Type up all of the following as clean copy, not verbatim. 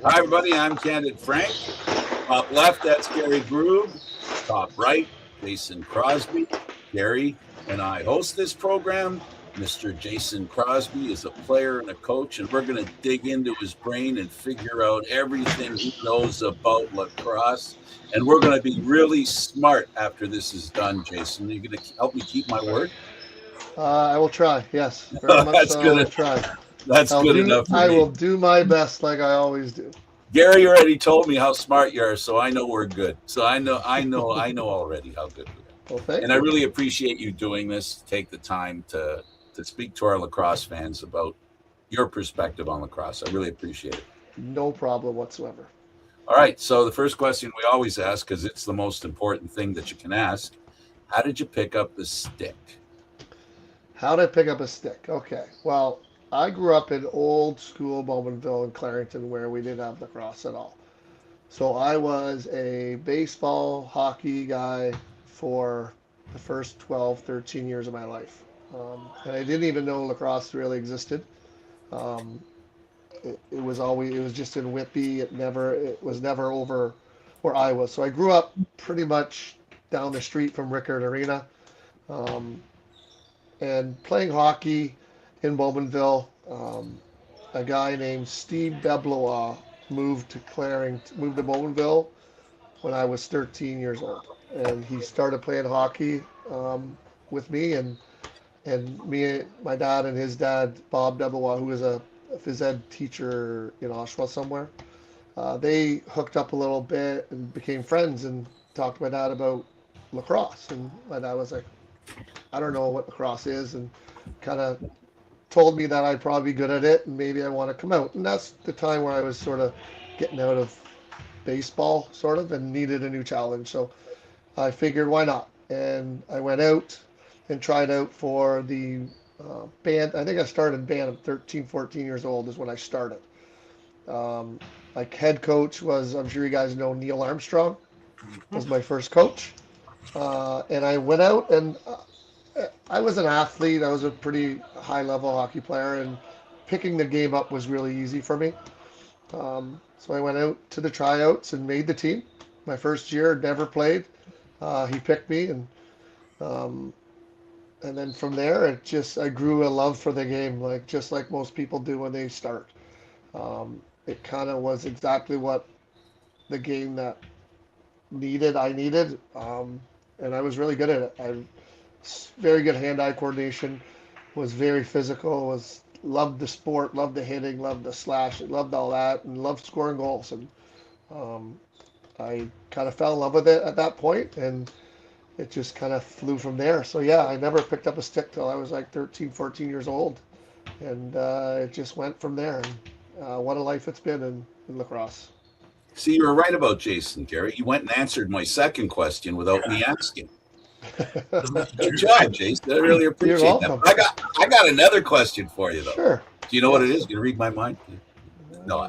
Hi, everybody. I'm Candid Frank. Top left, that's Gary Groob. Top right, Jason Crosbie. Gary and I host this program. Mr. Jason Crosbie is a player and a coach, and we're going to dig into his brain and figure out everything he knows about lacrosse. And we're going to be really smart after this is done, Jason. Are you going to help me keep my word? I will try. Yes, very much That's so. I will good. try. That's good enough for I me. will do my best, like I always do. Gary already told me how smart you are, so I know we're good. So I know already how good we are. Well, thank And I you. really appreciate you doing this. Take the time to speak to our lacrosse fans about your perspective on lacrosse. I really appreciate it. No problem whatsoever. All right. So the first question we always ask, because it's the most important thing that you can ask, how did you pick up the stick? How did I pick up a stick? Okay. Well, I grew up in old school Bowmanville in Clarington where we didn't have lacrosse at all. So I was a baseball, hockey guy for the first 12, 13 years of my life. And I didn't even know lacrosse really existed. Um, it was just in Whitby. It was never over where I was. So I grew up pretty much down the street from Rickard Arena, um, and playing hockey in Bowmanville. A guy named Steve Beblois moved to Bowmanville when I was 13 years old, and he started playing hockey with me and me, my dad, and his dad, Bob Debois, who was a phys ed teacher in Oshawa somewhere. They hooked up a little bit and became friends and talked to my dad about lacrosse. And my dad was like, I don't know what lacrosse is, and kind of told me that I'd probably be good at it and maybe I want to come out. And that's the time where I was sort of getting out of baseball, sort of, and needed a new challenge. So I figured, why not? And I went out and tried out for the band. I think I started band at 13, 14 years old is when I started. Um, my head coach was, I'm sure you guys know, Neil Armstrong was my first coach. And I went out and I was an athlete. I was a pretty high level hockey player, and picking the game up was really easy for me. So I went out to the tryouts and made the team. My first year, never played. He picked me, um, and then from there, I grew a love for the game, like just like most people do when they start. It kind of was exactly what the game that I needed, and I was really good at it. I very good hand-eye coordination, was very physical, was loved the sport, loved the hitting, loved the slash, loved all that, and loved scoring goals. And um, I kind of fell in love with it at that point, and it just kind of flew from there. So yeah, I never picked up a stick till I was like 13, 14 years old, and it just went from there. And what a life it's been in lacrosse. See, you were right about Jason, Gary. You went and answered my second question without me asking. Good job, Jason. I really You're appreciate that. welcome. But I got another question for you, though. Sure. Do you know what it Yes. is? You read my mind? No,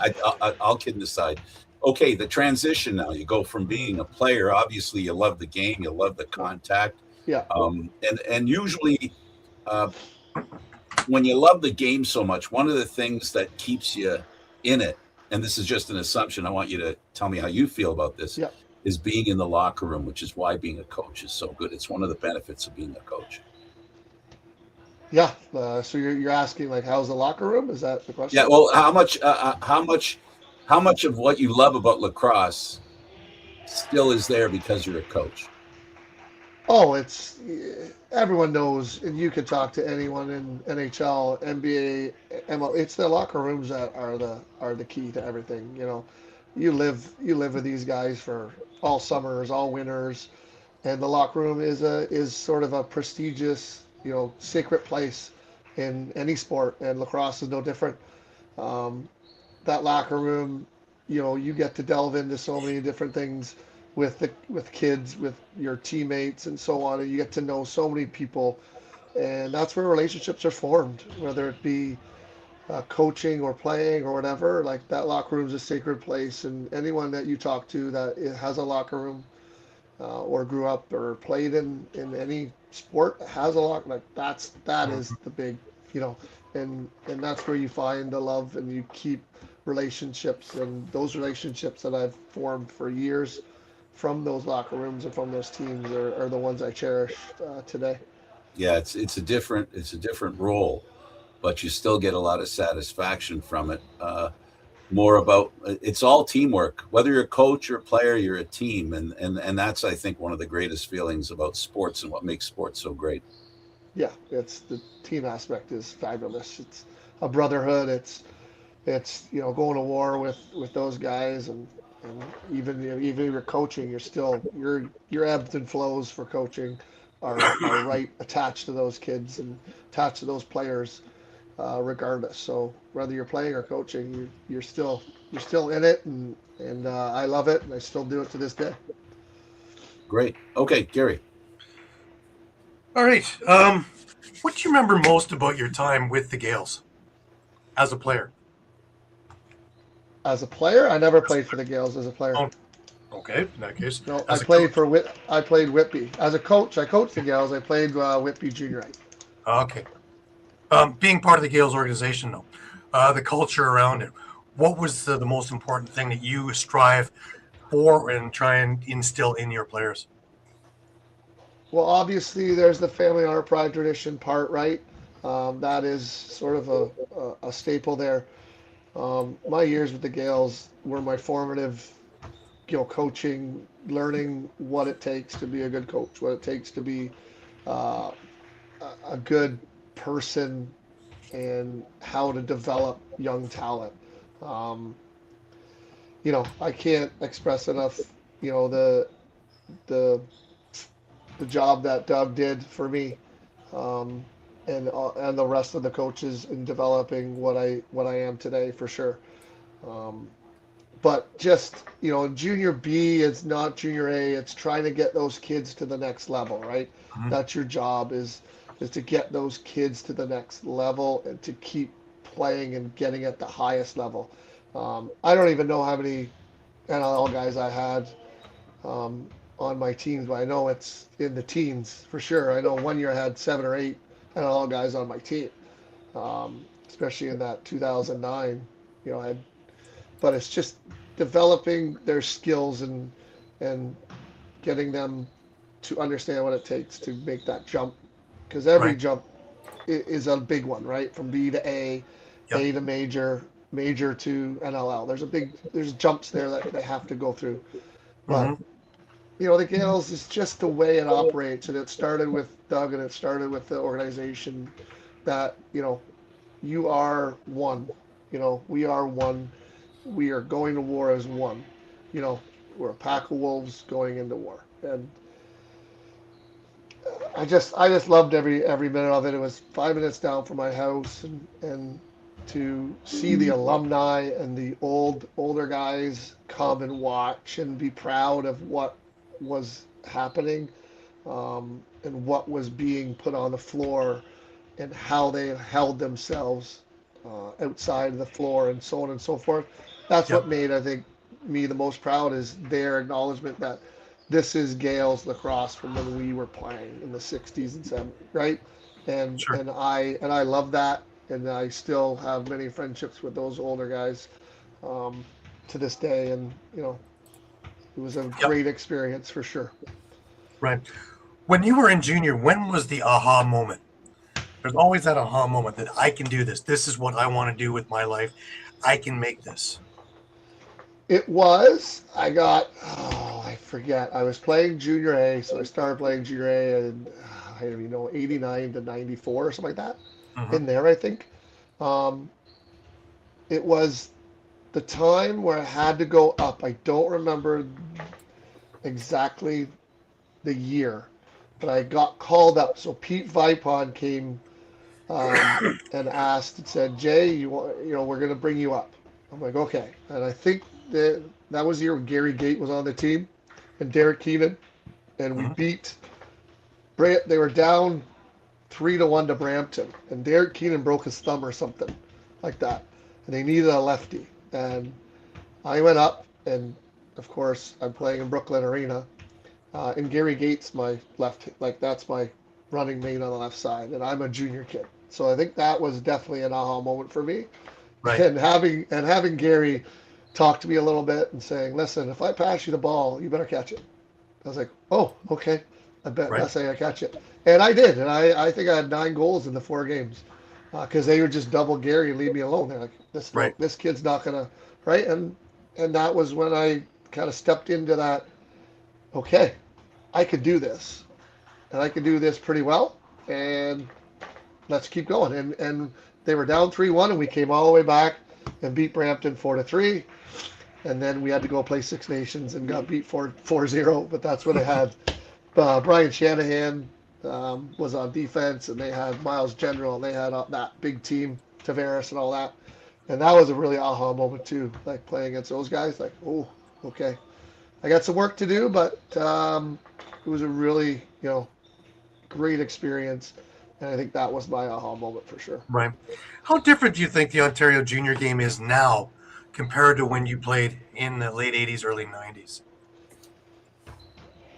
I'll kidding aside. Okay, the transition now. You go from being a player. Obviously, you love the game. You love the contact. Yeah. And usually, uh, when you love the game so much, one of the things that keeps you in it, and this is just an assumption, I want you to tell me how you feel about this, Yeah. is being in the locker room, which is why being a coach is so good. It's one of the benefits of being a coach. Yeah. So you're asking like how's the locker room? Is that the Yeah. question? Well, how much of what you love about lacrosse still is there because you're a coach? Oh, it's everyone knows, and you can talk to anyone in NHL, NBA, ML. It's the locker rooms that are the key to everything. You know, you live with these guys for all summers, all winters, and the locker room is sort of a prestigious, sacred place in any sport, and lacrosse is no different. Um, that locker room, you get to delve into so many different things with kids, with your teammates, and so on, and you get to know so many people, and that's where relationships are formed, whether it be coaching or playing or whatever, like that locker room's a sacred place. And anyone that you talk to that has a locker room or grew up or played in any sport has a locker, like that is the big, you know, and that's where you find the love and you keep relationships, and those relationships that I've formed for years from those locker rooms and from those teams are the ones I cherish today. Yeah, it's a different role, but you still get a lot of satisfaction from it. More about it's all teamwork. Whether you're a coach or a player, you're a team, and that's I think one of the greatest feelings about sports and what makes sports so great. Yeah, it's the team aspect is fabulous. It's a brotherhood. It's going to war with those guys, and even if you're coaching, you're still your ebbs and flows for coaching are right attached to those kids and attached to those players, regardless. So whether you're playing or coaching, you're still in it, and I love it, and I still do it to this day. Great. Okay, Gary. All right. What do you remember most about your time with the Gales as a player? As a player, I never played for the Gales as a player. Oh, okay. In that case, No, as a coach. I played Whitby. As a coach, I coached the Gales. I played Whitby Junior A. Okay. Being part of the Gales organization, though, the culture around it, what was the most important thing that you strive for and try and instill in your players? Well, obviously, there's the family honor, pride, tradition part, right? That is sort of a staple there. My years with the Gales were my formative, coaching, learning what it takes to be a good coach, what it takes to be uh, a good person, and how to develop young talent. Um, I can't express enough, the the the job that Doug did for me, um, and the rest of the coaches in developing what I am today for sure. Um, but just junior B is not junior A. It's trying to get those kids to the next level, right? Mhm. That's your job is to get those kids to the next level and to keep playing and getting at the highest level. I don't even know how many NLL guys I had um, on my teams, but I know it's in the teens for sure. I know one year I had 7 or 8 NLL guys on my team, especially in that 2009. I had, but it's just developing their skills and getting them to understand what it takes to make that jump, because every Right. jump is a big one, right? From B to A, Yep. A to major, major to NLL. There's jumps there that they have to go through, but Hmm. the Gales is just the way it operates, and it started with Doug, and it started with the organization that you are one. We are one. We are going to war as one. You know, we're a pack of wolves going into war, and I just loved every minute of it. It was 5 minutes down from my house, and to see the alumni and the older guys come and watch and be proud of what was happening, and what was being put on the floor, and how they held themselves outside of the floor, and so on and so forth. That's Yep. what made, I think, me the most proud, is their acknowledgement that this is Gales lacrosse from when we were playing in the '60s and '70s, right? And Sure. and I love that, and I still have many friendships with those older guys, um, to this day, and it was a Yep. great experience for sure. Right. When you were in junior, when was the aha moment? There's always that aha moment that I can do this. This is what I want to do with my life. I can make this. I got, oh, I forget. I was playing junior A, so I started playing junior A in, I don't even know, 89 to 94 or something like that. Hmm. In there, I think. Um, it was the time where I had to go up. I don't remember exactly the year, but I got called up. So Pete Vipon came, and asked and said, "Jay, we're going to bring you up." I'm like, "Okay." And I think that was the year when Gary Gate was on the team and Derek Keenan, and we Hmm. beat. They were down 3-1 to Brampton, and Derek Keenan broke his thumb or something, like that, and they needed a lefty. And I went up, and of course I'm playing in Brooklyn Arena, and Gary Gates, my left, like that's my running mate on the left side, and I'm a junior kid. So I think that was definitely an aha moment for me, Right. and having Gary talk to me a little bit and saying, "Listen, if I pass you the ball, you better catch it." I was like, "Oh, okay. I bet Right. that's how I catch it." And I did, and I think I had 9 goals in the 4 games because they would just double Gary and leave me alone. They're like, Right. this kid's not gonna, right?" And that was when I kind of stepped into that. Okay, I could do this, and I could do this pretty well, and let's keep going. And they were down 3-1, and we came all the way back and beat Brampton 4-3. And then we had to go play Six Nations and got beat 4-0. But that's what they had. Brian Shanahan was on defense, and they had Miles General, and they had that big team, Tavares and all that. And that was a really aha moment too, like playing against those guys. Like, oh, okay, I got some work to do, but it was a really, great experience, and I think that was my aha moment for sure. Right. How different do you think the Ontario junior game is now compared to when you played in the late 80s, early 90s?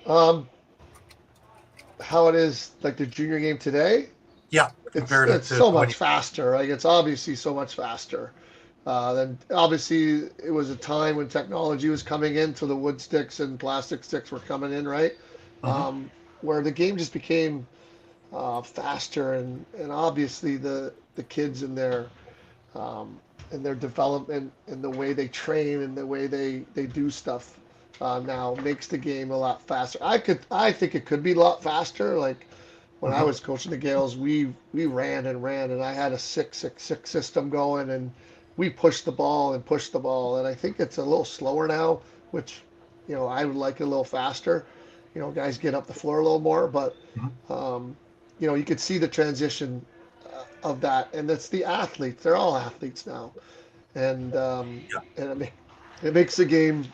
Um, how it is like the junior game today? Yeah, It's compared it's to so when much you. faster. Like it's obviously so much faster. Then obviously it was a time when technology was coming in, so the wood sticks and plastic sticks were coming in, right? Mhm. Where the game just became faster, and obviously the kids in their development and the way they train and the way they do stuff now makes the game a lot faster. I think it could be a lot faster. Like when I Mhm. was coaching the Gales, we ran and ran, and I had a 6-6-6 system going, and we pushed the ball and pushed the ball. And I think it's a little slower now, which I would like it a little faster. Guys get up the floor a little more, but Mhm. um, you could see the transition of that, and it's the athletes. They're all athletes now, and Yeah. it makes the game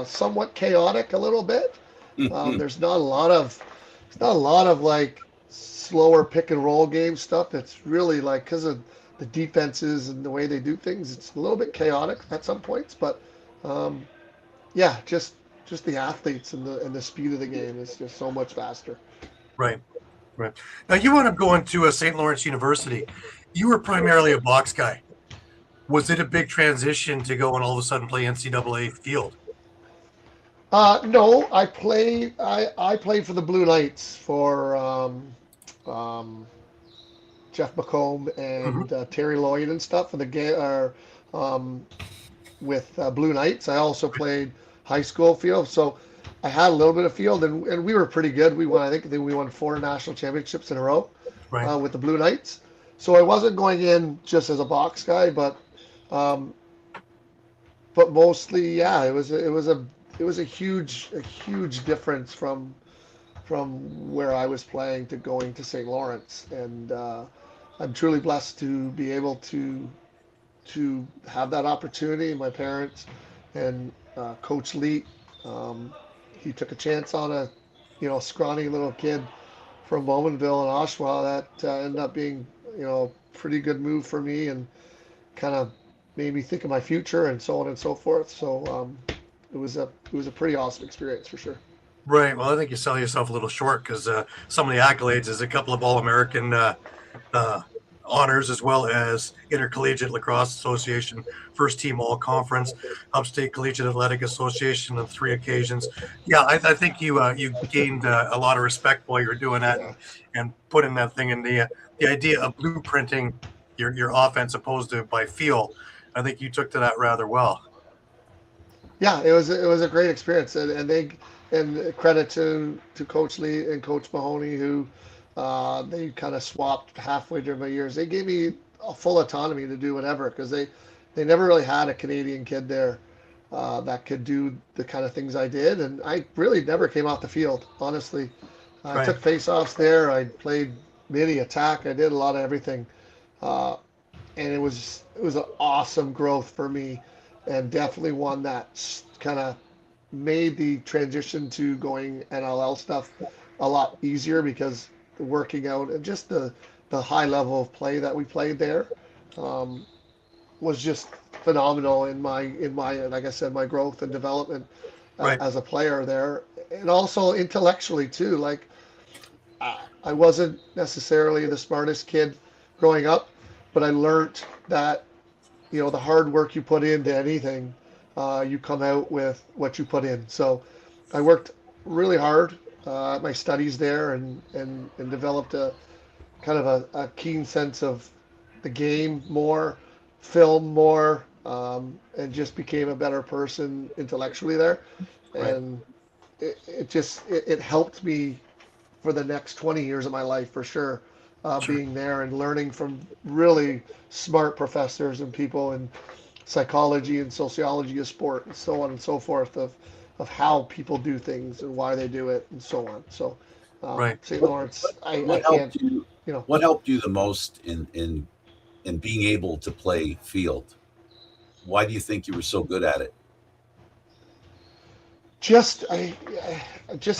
somewhat chaotic a little bit. There's not a lot of like slower pick and roll game stuff. It's really like because of the defenses and the way they do things, it's a little bit chaotic at some points. But um, yeah, just the athletes and the speed of the game is just so much faster. Right. Right. Now you wound up going to a St. Lawrence University. You were primarily a box guy. Was it a big transition to go and all of a sudden play NCAA field? No, I played for the Blue Knights for um, Jeff McComb Hmm. and Terry Lloyd and stuff for the game um, with Blue Knights. I also played high school field, so I had a little bit of field, and we were pretty good. We won, I think we won 4 national championships in a row Right. with the Blue Knights. So I wasn't going in just as a box guy, um, but mostly, yeah, it was a huge difference from where I was playing to going to St. Lawrence, and I'm truly blessed to be able to have that opportunity. My parents and Coach Lee, um, he took a chance on a scrawny little kid from Bowmanville and Oshawa that ended up being a pretty good move for me and kind of made me think of my future and so on and so forth. So it was a pretty awesome experience for sure. Right. Well, I think you sell yourself a little short because some of the accolades is a couple of All American uh, honors, as well as Intercollegiate Lacrosse Association, first team All Conference, Upstate Collegiate Athletic Association on 3 occasions. Yeah, I think you gained a lot of respect while you were doing that, Yeah. and putting that thing in the idea of blueprinting your offense opposed to by feel. I think you took to that rather well. Yeah, it was a great experience, and credit to Coach Lee and Coach Mahoney who they kind of swapped halfway during my years. They gave me a full autonomy to do whatever because they never really had a Canadian kid there that could do the kind of things I did, and I really never came off the field. Honestly, I Right. took face-offs there. I played mini attack. I did a lot of everything. Uh, and it was an awesome growth for me, and definitely one that kind of made the transition to going NLL stuff a lot easier because working out and just the high level of play that we played there. Um, was just phenomenal in my like I said, my growth and development Right. as a player there, and also intellectually too. Like I wasn't necessarily the smartest kid growing up, but I learned that the hard work you put into anything, you come out with what you put in. So I worked really hard at my studies there, and developed a kind of a keen sense of the game more, film more, and just became a better person intellectually there. Right. And it helped me for the next 20 years of my life for sure. Sure. Being there and learning from really smart professors and people in psychology and sociology of sport and so on and so forth of how people do things and why they do it and so on. So Right. St. Lawrence, I What can't, helped you? What helped you the most in being able to play field? Why do you think you were so good at it? just I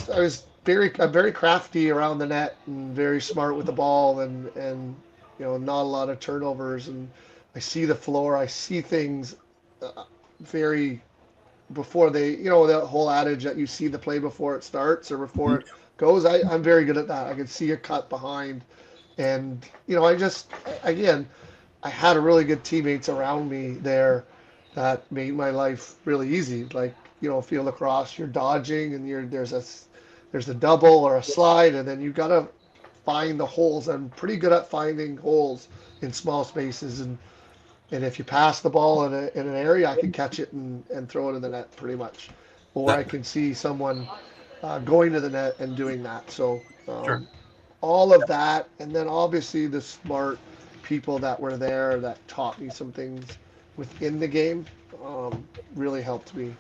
was I'm very crafty around the net and very smart with the ball, and not a lot of turnovers, and I see the floor, I see things very before they, that whole adage that you see the play before it starts or before it goes. I'm very good at that. I can see a cut behind, and I just, again, I had a really good teammates around me there that made my life really easy. Like, field lacrosse, you're dodging, and there's a double or a slide, and then you gotta find the holes. I'm pretty good at finding holes in small spaces, and if you pass the ball in an area, I can catch it and throw it in the net pretty much, or I That can see someone going to the net and doing that. So Sure. all of that, and then obviously the smart people that were there that taught me some things within the game, really helped me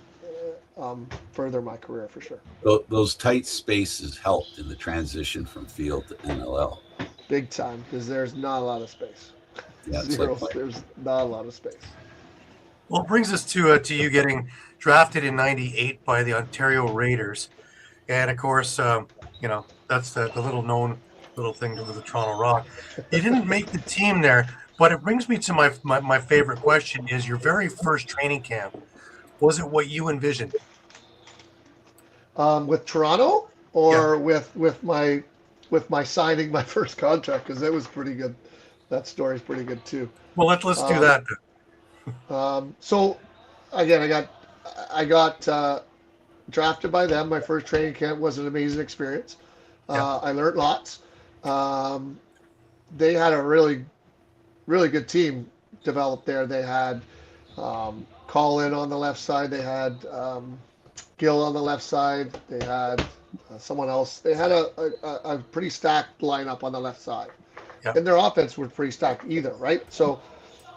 further my career for sure. those tight spaces helped in the transition from field to NLL. Big time, because there's not a lot of space. Yeah, it's like Zero. There's not a lot of space. Well, it brings us to you getting drafted in '98 by the Ontario Raiders, and of course, that's the little known little thing with the Toronto Rock. You didn't make the team there, but it brings me to my favorite question: is your very first training camp, was it what you envisioned? With Toronto, Yeah. or with my signing my first contract, because that was pretty good. That story's pretty good too. Well, let's do Um, that. so again, I got drafted by them. My first training camp was an amazing experience. Yeah. I learned lots. Um, they had a really, really good team developed there. They had Colin on the left side. They had Gill on the left side. They had someone else. They had a pretty stacked lineup on the left side, Yeah. and their offense was pretty stacked either, right? So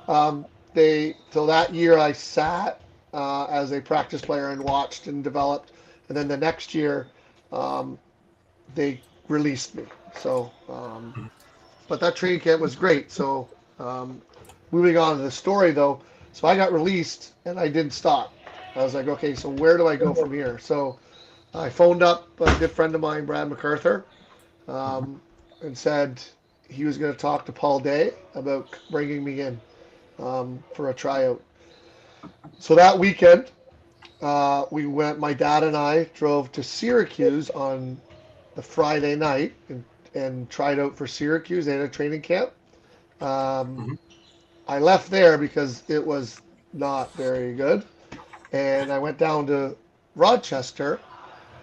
so that year I sat as a practice player and watched and developed, and then the next year they released me. So, but that training camp was great. So, moving on to the story though, so I got released and I didn't stop. I was like, okay, so where do I go from here? So I phoned up a good friend of mine, Brad MacArthur, and said he was going to talk to Paul Day about bringing me in for a tryout. So that weekend, we went. My dad and I drove to Syracuse on the Friday night and tried out for Syracuse. They had a training camp. Mhm. I left there because it was not very good, and I went down to Rochester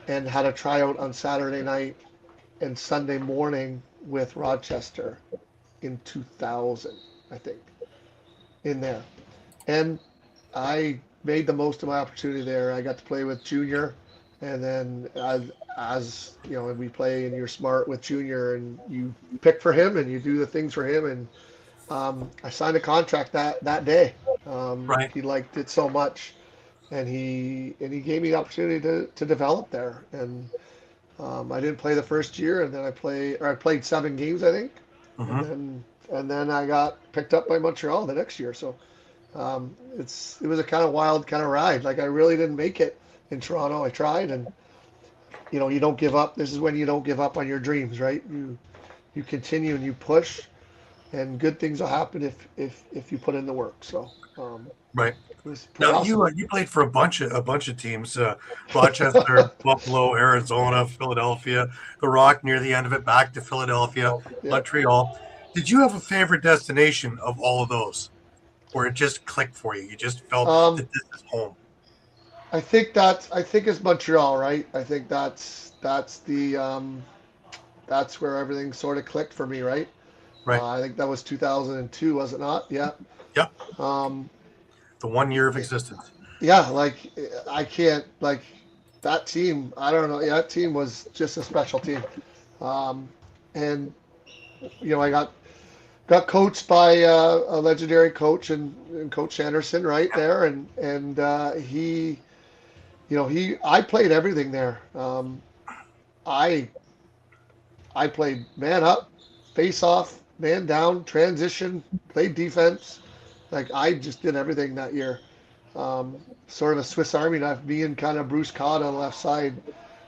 and had a tryout on Saturday night and Sunday morning with Rochester in 2000, I think, in there. And I made the most of my opportunity there. I got to play with Junior, and then as you know, we play and you're smart with Junior, and you pick for him and you do the things for him. And I signed a contract that day. Right. He liked it so much, and he gave me the opportunity to develop there. And I didn't play the first year, and then I played 7 games, I think, and Hmm. then I got picked up by Montreal the next year. So it was a kind of wild kind of ride. Like I really didn't make it in Toronto. I tried, and you don't give up. This is when you don't give up on your dreams, right? You continue and you push, and good things will happen if you put in the work. So Right. It was pretty Now awesome. you played for a bunch of teams: Rochester, Buffalo, Arizona, Philadelphia, the Rock near the end of it, back to Philadelphia, Yeah. Montreal. Did you have a favorite destination of all of those, where it just clicked for you? You just felt Um, that this is home. I think it's Montreal, right? I think that's where everything sort of clicked for me, right? Right. I think that was 2002, was it not? Yeah. Yep. Um, The 1 year of existence. yeah, like I can't like that team. I don't know. Yeah, that team was just a special team. Um, and I got coached by a legendary coach and Coach Anderson right there, and he, I played everything there. I I played man up, face off, man down, transition, played defense. Like I just did everything that year. Sort of a Swiss Army knife. Me and kind of Bruce Codd on the left side,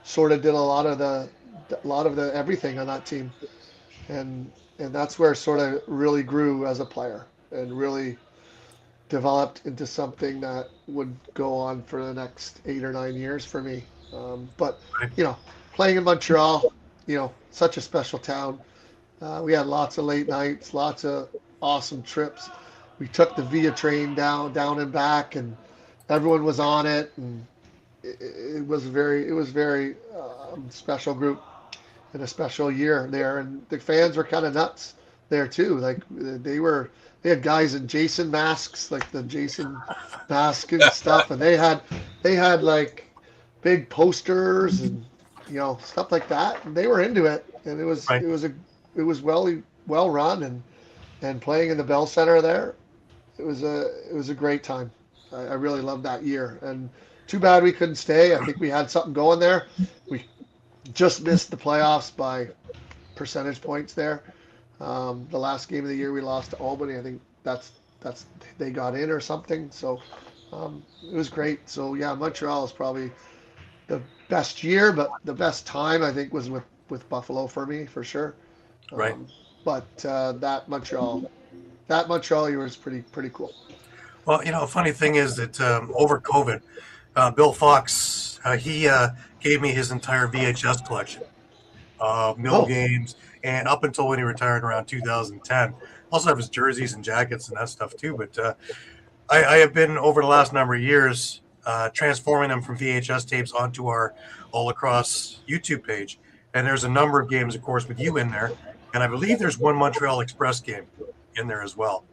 sort of did a lot of the everything on that team, and that's where it sort of really grew as a player and really developed into something that would go on for the next 8 or 9 years for me. But Right. you know, playing in Montreal, such a special town. We had lots of late nights, lots of awesome trips. We took the Via train down and back, and everyone was on it, and it was very special group and a special year there. And the fans were kind of nuts there too. Like they had guys in Jason masks, like the Jason mask and stuff, and they had like big posters and stuff like that. And they were into it, and it was Right. it was a it was well run, and playing in the Bell Center there, it was a great time. I really loved that year, and too bad we couldn't stay. I think we had something going there. We just missed the playoffs by percentage points there. The last game of the year we lost to Albany. I think that's they got in or something. So it was great. So yeah, Montreal is probably the best year, but the best time I think was with Buffalo for me for sure. Right. Um, but that Montreal year was pretty cool. Well, a funny thing is that over COVID, Bill Fox he gave me his entire VHS collection of mill Oh, games, and up until when he retired around 2010. Also have his jerseys and jackets and that stuff too. But I have been over the last number of years transforming them from VHS tapes onto our All Lacrosse YouTube page. And there's a number of games, of course, with you in there. And I believe there's one Montreal Express game in there as well.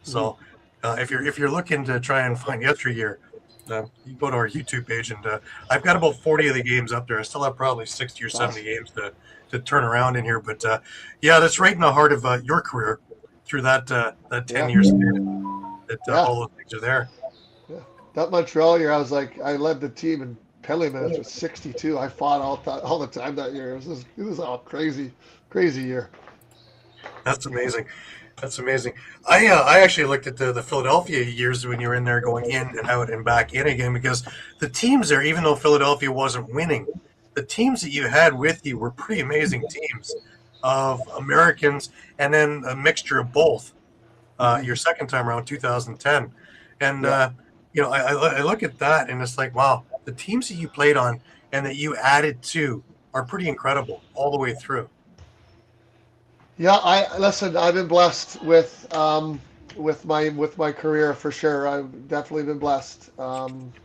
mhm. So if you're looking to try and find yesteryear, you go to our YouTube page, and I've got about 40 of the games up there. I still have probably 60 or 70 Awesome. games to turn around in here. But yeah, that's right in the heart of your career through that 10 Yeah, years span that yeah, all those things are there. yeah. That Montreal year, I led the team in penalty minutes with 62. I fought all the time that year. It was all crazy, crazy year. That's amazing. That's amazing. I actually looked at the Philadelphia years when you were in there, going in and out and back in again, because the teams there, even though Philadelphia wasn't winning, the teams that you had with you were pretty amazing teams of Americans, and then a mixture of both. Hmm. Your second time around, 2010, and Yeah. I look at that and it's like, wow, the teams that you played on and that you added to are pretty incredible all the way through. Yeah, I listen. I've been blessed with my career for sure. I've definitely been blessed.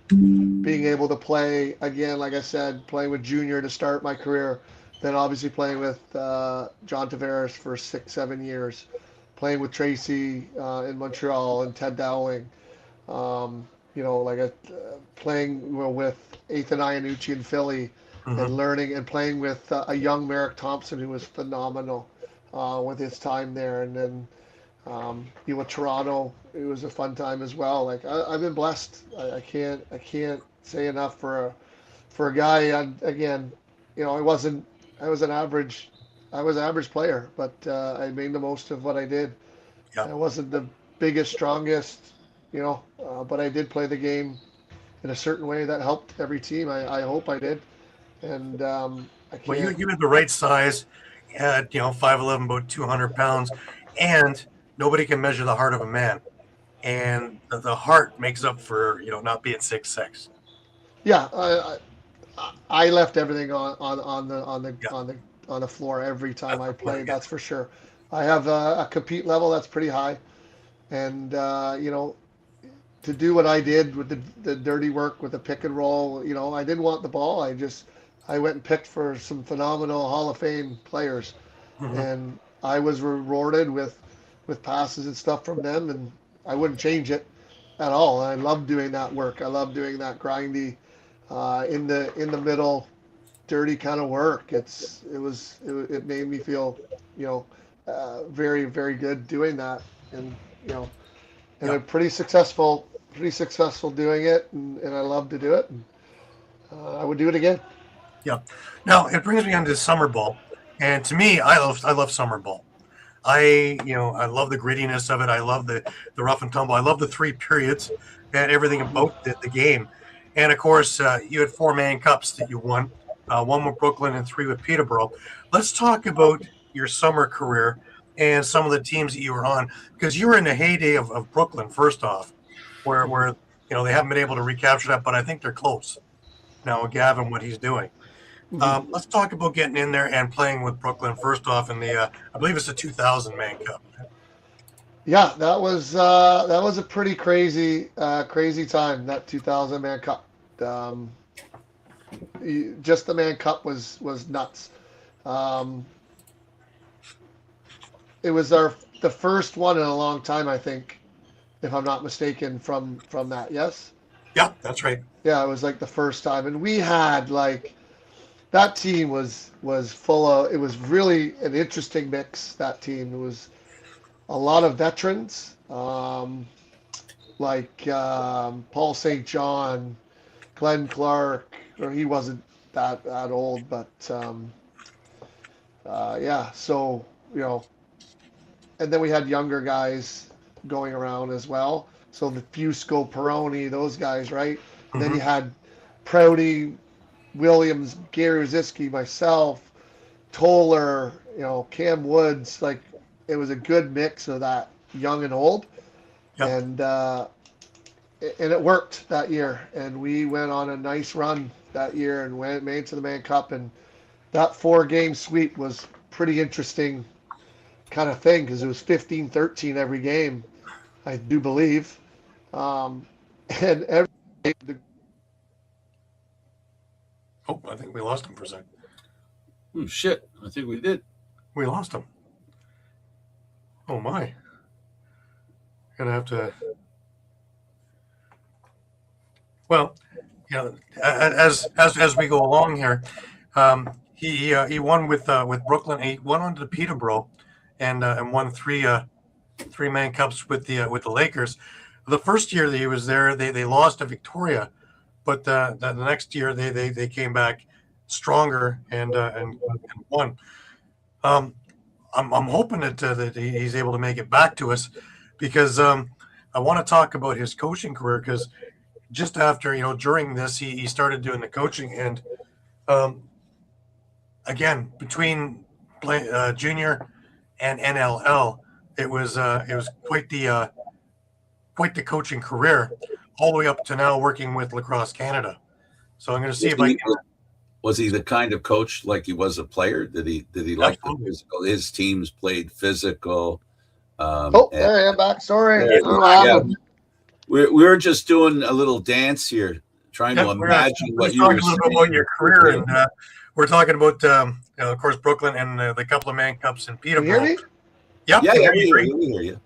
Being able to play again, like I said, playing with Junior to start my career, then obviously playing with John Tavares for 6, 7 years, playing with Tracy in Montreal and Ted Dowling. Playing with Ethan Iannucci in Philly, Hmm. and learning and playing with a young Merrick Thompson who was phenomenal with his time there, and then with Toronto, it was a fun time as well. Like I've been blessed. I can't say enough for a guy. Again, I was an average player, but I made the most of what I did. Yeah. I wasn't the biggest, strongest, but I did play the game in a certain way that helped every team. I hope I did, and I Well, you can't. you had the right size. You had 5'11", about 200 pounds, and nobody can measure the heart of a man. and the heart makes up for not being 6'6". Yeah, I left everything Yeah, on the floor every time that's I the point played. again. That's for sure. I have a compete level that's pretty high, and to do what I did with the dirty work with the pick and roll, I didn't want the ball. I went and picked for some phenomenal Hall of Fame players, Mm-hmm. and I was rewarded with passes and stuff from them, and I wouldn't change it at all. I love doing that work. I love doing that grindy, in the middle, dirty kind of work. It made me feel, very very good doing that, and you know, and Yeah, I'm pretty successful doing it, and I love to do it. And, I would do it again. yeah. Now it brings me on to summer ball, and to me, I love summer ball. I love the grittiness of it. I love the rough and tumble. I love the three periods and everything about the game. And of course, you had 4-man cups that you won, one with Brooklyn and 3 with Peterborough. Let's talk about your summer career and some of the teams that you were on, because you were in the heyday of Brooklyn. First off, where they haven't been able to recapture that, but I think they're close now with Gavin, what he's doing. Mhm. Let's talk about getting in there and playing with Brooklyn first off in the I believe it's the 2000 Man Cup. Yeah, that was a pretty crazy time. That 2000 Man Cup, um, just the Man Cup was nuts. Um, it was the first one in a long time, I think, if I'm not mistaken, from that. Yes, Yeah, that's right. yeah, it was like the first time, and we had like that team was full of. It was really an interesting mix. That team. It was a lot of veterans, like Paul St. John, Glenn Clark, or he wasn't that old, but yeah. So you know, and then we had younger guys going around as well. So the Fusco, Peroni, those guys, right? And then Hmm. you had Prouty, Williams, Gary Rosiski, myself, Toller, Cam Woods. Like it was a good mix of that young and old, Yep. and it worked that year. And we went on a nice run that year and made to the Man Cup. And that 4-game sweep was pretty interesting kind of thing because it was 15-13 every game, I do believe. Um, and every Oh, I think we lost him for a second. Oh, shit. I think we did. We lost him. Oh my. Gonna have to. Well, as we go along here, he won with Brooklyn. He won on to Peterborough, and won 3-man cups with the Lakers. The first year that he was there, they lost to Victoria, but the next year they came back stronger and won. Um, I'm hoping that he's able to make it back to us, because I want to talk about his coaching career, because just after during this he started doing the coaching, and um, again between junior and NLL, it was quite the coaching career, all the way up to now working with Lacrosse Canada. So I'm going to see Was if I he, can. was he the kind of coach like he was a player? Did he like the Absolutely. physical? His teams played physical. And there I am back. Sorry, I there, don't know what yeah, happened. we're just doing a little dance here, trying to Yeah, imagine we're what just you talking were a little bit about saying. your career, and we're talking about, of course, Brooklyn and the couple of Man Cups in Can you hear Peterborough. me? Yep, Yeah, can yeah, hear we you hear great. you. We hear you.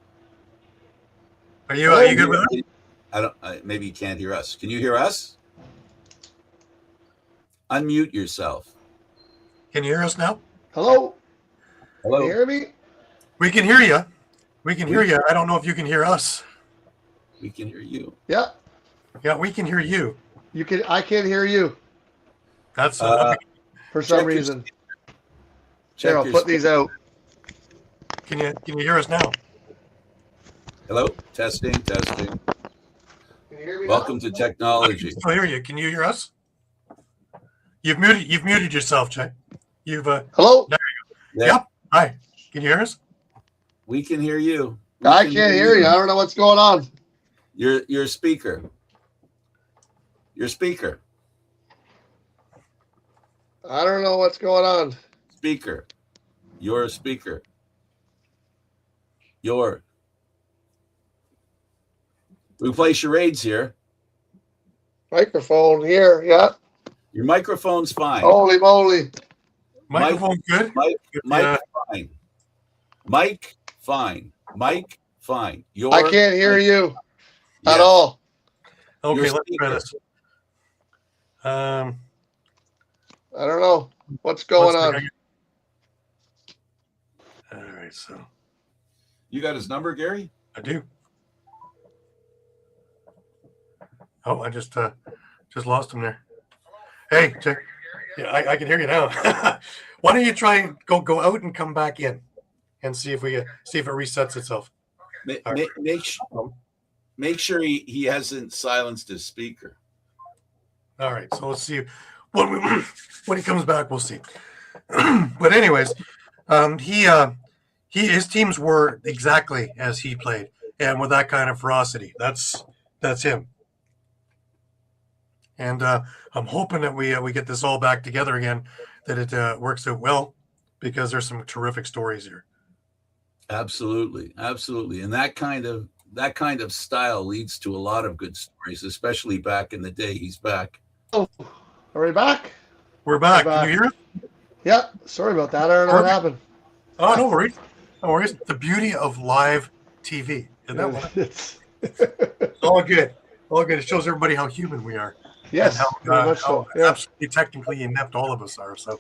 Are Hello? you good with it? I don't. Maybe you can't hear us. Can you hear us? Unmute yourself. Can you hear us now? Hello? Can you Hello. hear me? We can hear you. We can hear you. I don't know if you can hear us. We can hear you. Yeah, Yeah, we can hear you. you can. I can't hear you That's for some Check your reason. check Here, I'll your put these out. can you hear us now? Hello. Testing. Can you hear me Welcome now? to I can technology. still hear you. Can you hear us? You've muted yourself, Jay. You've Hello? Yeah, Yep. Hi. Can you hear us? we can hear you. I can't hear you. I don't know what's going on. Your speaker. Your speaker. I don't know what's going on. Speaker. Your speaker. Your. We play charades here. Microphone here. Yeah. Your microphone's fine. Holy moly. Microphone good? Mike fine. Mike fine. Mike fine. I can't hear you at all. Okay, Your let's try speaker. this. I don't know what's going on. All right, so You got his number, Gary? I do. Oh, I just lost him there. Hey, check. Yeah, I can hear you now. Why don't you try and go out and come back in, and see if it resets itself. Make sure he hasn't silenced his speaker. All right, so let's see when he comes back. We'll see. But anyways, his teams were exactly as he played, and with that kind of ferocity. That's him. And I'm hoping that we get this all back together again, that it works out well, because there's some terrific stories here. Absolutely, and that kind of style leads to a lot of good stories, especially back in the day. He's back. Oh, are we back? We're back. Can you hear us? Yeah. Sorry about that. I don't know what happened. Oh, no worries. No worries. The beauty of live TV. Isn't that what? It's All good. All good. It shows everybody how human we are. yes, very much so. Yeah. Absolutely technically inept all of us are. So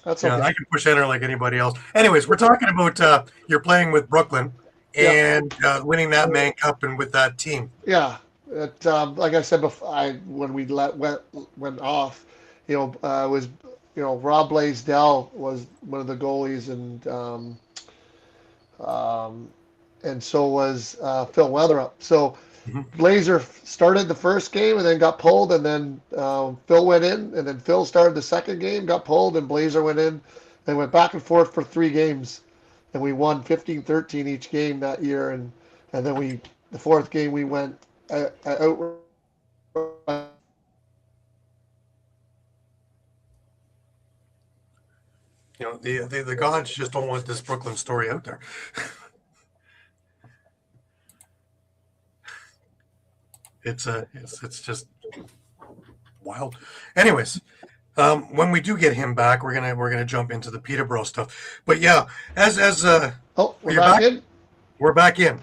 That's yeah, okay. I can push enter like anybody else. Anyways, we're talking about you're playing with Brooklyn and winning that Man Cup and with that team. Yeah. It, like I said before, when we went off, it was Rob Blaisdell was one of the goalies, and so was Phil Weatherup. So Blazer started the first game and then got pulled, and then Phil went in, and then Phil started the second game, got pulled, and Blazer went in, and went back and forth for 3 games, and we won 15-13 each game that year, and then the fourth game we went out. The gods just don't want this Brooklyn story out there. It's just wild. Anyways, when we do get him back, we're gonna jump into the Peterborough stuff. But yeah, We're back in. We're back in.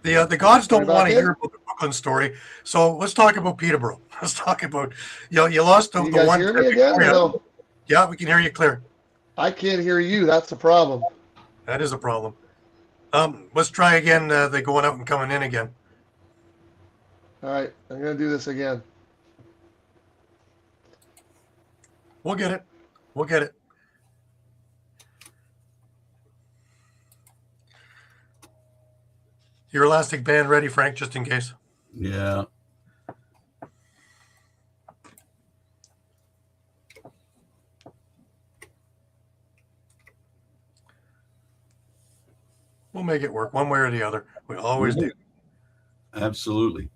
The gods don't want to in? hear about the Brooklyn story, so let's talk about Peterborough. Let's talk about you lost the You guys one. hear me again? No, Yeah, we can hear you clear. I can't hear you. That's the problem. That is a problem. Let's try again. They going out and coming in again. All right, I'm gonna do this again. We'll get it. We'll get it. Your elastic band ready, Frank, just in case. Yeah. We'll make it work one way or the other. We always do. Absolutely.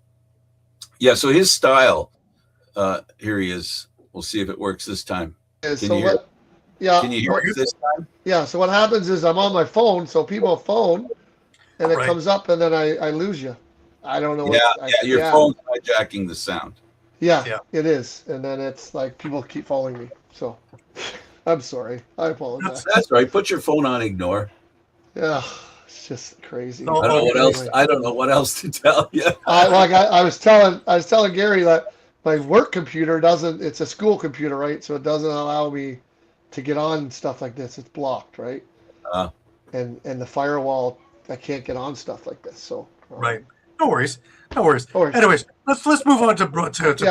Yeah, so his style, here he is. We'll see if it works this time. Can you hear it this time? Yeah, so what happens is I'm on my phone, so people phone, and it Right. comes up, and then I lose you. I don't know. Your phone's hijacking the sound. Yeah, Yeah. it is, and then it's like people keep following me. So I'm sorry. I apologize. That's right. Put your phone on ignore. Yeah, it's just crazy. No, I don't know what else. Anyway. I don't know what else to tell you. I was telling Gary that my work computer doesn't. It's a school computer, right? So it doesn't allow me to get on stuff like this. It's blocked, right? And the firewall, I can't get on stuff like this. So Right. No worries. No worries. No worries. Anyways, let's move on to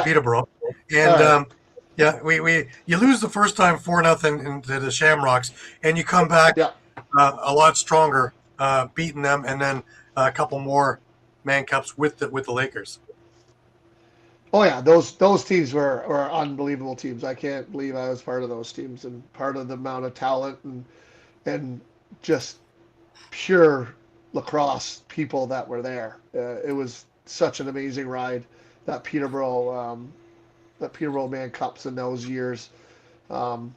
Peterborough. And right. you lose the first time 4-0 into the Shamrocks, and you come back a lot stronger, beating them, and then a couple more Man Cups with the Lakers. Oh yeah, those teams were unbelievable teams. I can't believe I was part of those teams and part of the amount of talent and just pure lacrosse people that were there. It was such an amazing ride, that Peterborough Man Cups in those years. Um,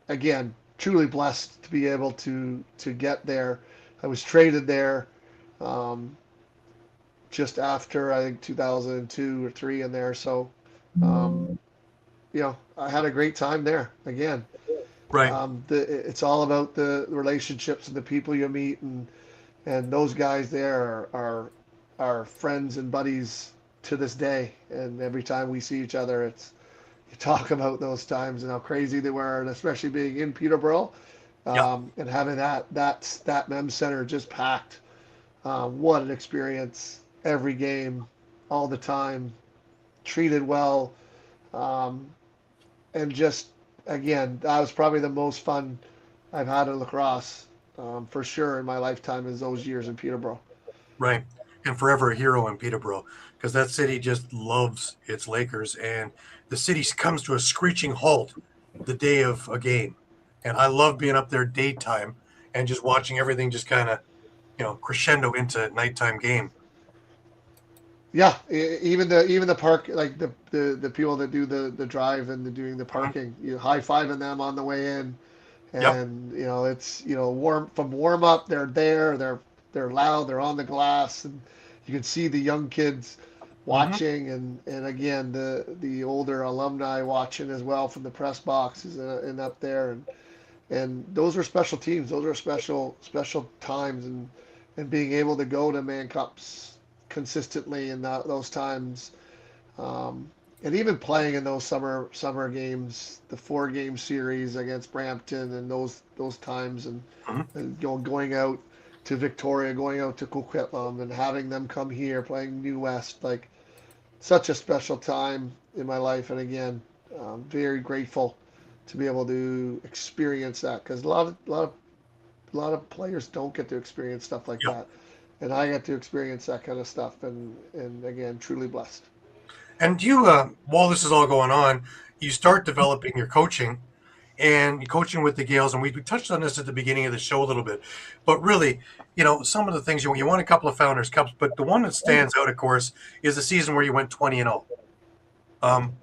Again, truly blessed to be able to get there. I was traded there um, just after, I think, 2002 or three in there. So, um, I had a great time there. Again, Right. it's all about the relationships and the people you meet, and those guys there are friends and buddies to this day. And every time we see each other, it's you talk about those times and how crazy they were, and especially being in Peterborough, Yeah. and having that mem center just packed. What an experience! Every game, all the time, treated well, um, and just again, that was probably the most fun I've had in lacrosse, for sure, in my lifetime, is those years in Peterborough. Right. And forever a hero in Peterborough, because that city just loves its Lakers, and the city comes to a screeching halt the day of a game. And I love being up there daytime and just watching everything just kind of, crescendo into nighttime game. Yeah, even the park, like the people that do the drive and doing the Mhm. parking, you high fiving them on the way in, Yep. and it's warm up. They're there. They're loud. They're on the glass, and you can see the young kids Hmm. watching, and again the older alumni watching as well from the press boxes and up there, and those are special teams. Those are special times, and being able to go to Man Cups consistently in those times, and even playing in those summer games, the 4 game series against Brampton, and those times, Hmm. and going out to Victoria, going out to Coquitlam, and having them come here playing New West, like such a special time in my life. And again, very grateful to be able to experience that, because a lot of players don't get to experience stuff like Yep. that, and I get to experience that kind of stuff, and again, truly blessed. And you, while this is all going on, you start developing your coaching and you're coaching with the Gales. And we touched on this at the beginning of the show a little bit, but really, some of the things you won a couple of Founders Cups, but the one that stands out, of course, is the season where you went 20-0. Um,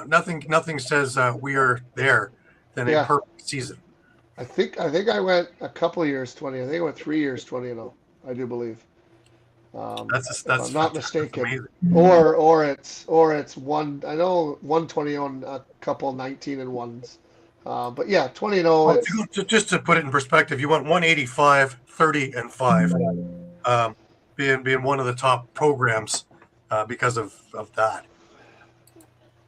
nothing says we are there than a Yeah, perfect season. I think I went a couple years 20. I think I went 3 years 20-0. I do believe, if I'm That's not fantastic. That's mistaken. amazing. Or it's one. I know 120 and a couple 19-1s. But yeah, 20-0. Well, It's just to put it in perspective, you went 185, 30-5, um, being one of the top programs because of that.